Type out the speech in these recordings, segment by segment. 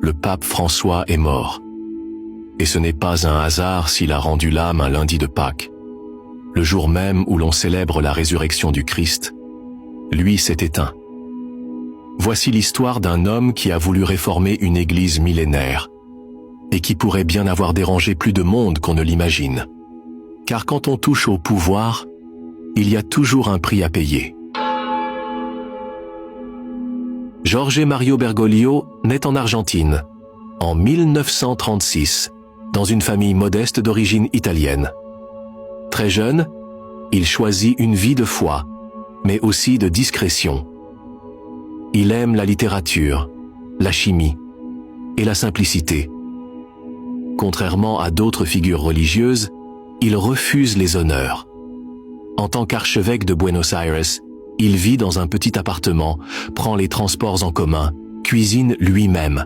le pape François est mort. Et ce n'est pas un hasard s'il a rendu l'âme un lundi de Pâques. Le jour même où l'on célèbre la résurrection du Christ, lui s'est éteint. Voici l'histoire d'un homme qui a voulu réformer une église millénaire et qui pourrait bien avoir dérangé plus de monde qu'on ne l'imagine. Car quand on touche au pouvoir, il y a toujours un prix à payer. Jorge Mario Bergoglio naît en Argentine, en 1936, dans une famille modeste d'origine italienne. Très jeune, il choisit une vie de foi, mais aussi de discrétion. Il aime la littérature, la chimie et la simplicité. Contrairement à d'autres figures religieuses, il refuse les honneurs. En tant qu'archevêque de Buenos Aires, il vit dans un petit appartement, prend les transports en commun, cuisine lui-même.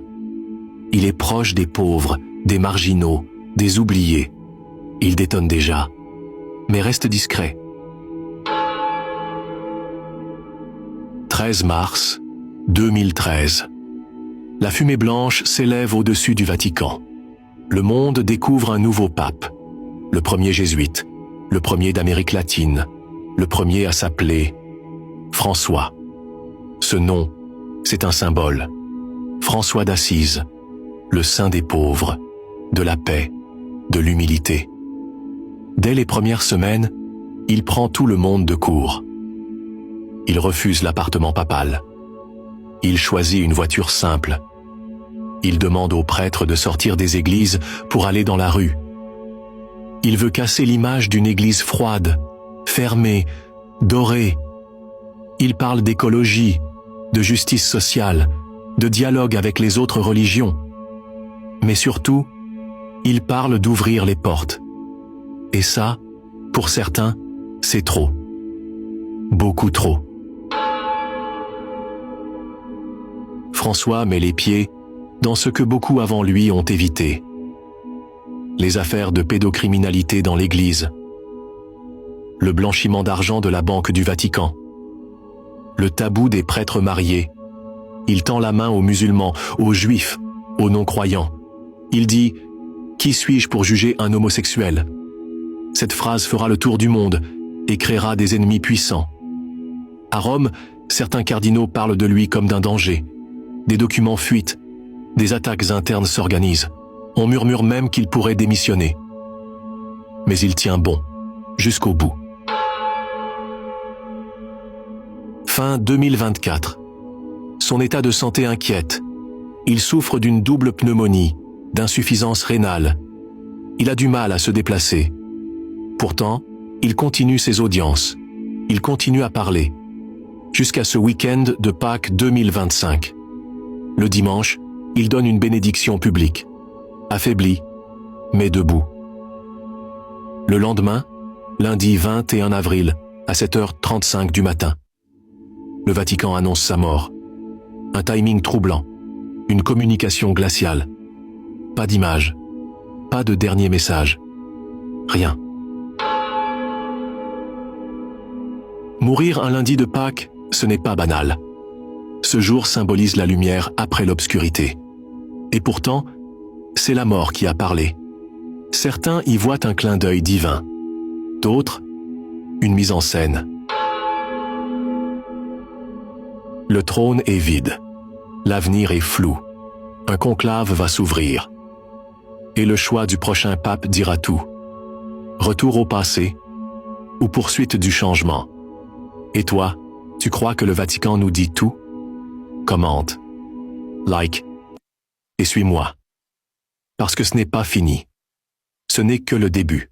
Il est proche des pauvres, des marginaux, des oubliés. Il détonne déjà, mais reste discret. 13 mars 2013. La fumée blanche s'élève au-dessus du Vatican. Le monde découvre un nouveau pape, le premier jésuite, le premier d'Amérique latine, le premier à s'appeler François. Ce nom, c'est un symbole. François d'Assise, le saint des pauvres, de la paix, de l'humilité. Dès les premières semaines, il prend tout le monde de court. Il refuse l'appartement papal. Il choisit une voiture simple. Il demande aux prêtres de sortir des églises pour aller dans la rue. Il veut casser l'image d'une église froide, fermée, dorée. Il parle d'écologie, de justice sociale, de dialogue avec les autres religions. Mais surtout, il parle d'ouvrir les portes. Et ça, pour certains, c'est trop. Beaucoup trop. François met les pieds dans ce que beaucoup avant lui ont évité. Les affaires de pédocriminalité dans l'Église, le blanchiment d'argent de la Banque du Vatican, le tabou des prêtres mariés. Il tend la main aux musulmans, aux juifs, aux non-croyants. Il dit « Qui suis-je pour juger un homosexuel ?» Cette phrase fera le tour du monde et créera des ennemis puissants. À Rome, certains cardinaux parlent de lui comme d'un danger. Des documents fuitent, des attaques internes s'organisent. On murmure même qu'il pourrait démissionner. Mais il tient bon, jusqu'au bout. Fin 2024. Son état de santé inquiète. Il souffre d'une double pneumonie, d'insuffisance rénale. Il a du mal à se déplacer. Pourtant, il continue ses audiences. Il continue à parler. Jusqu'à ce week-end de Pâques 2025. Le dimanche, il donne une bénédiction publique. Affaibli, mais debout. Le lendemain, lundi 21 avril, à 7h35 du matin, le Vatican annonce sa mort. Un timing troublant, une communication glaciale. Pas d'image, pas de dernier message. Rien. Mourir un lundi de Pâques, ce n'est pas banal. Ce jour symbolise la lumière après l'obscurité. Et pourtant, c'est la mort qui a parlé. Certains y voient un clin d'œil divin. D'autres, une mise en scène. Le trône est vide. L'avenir est flou. Un conclave va s'ouvrir. Et le choix du prochain pape dira tout. Retour au passé ou poursuite du changement. Et toi, tu crois que le Vatican nous dit tout? Commente, like et suis-moi. Parce que ce n'est pas fini. Ce n'est que le début.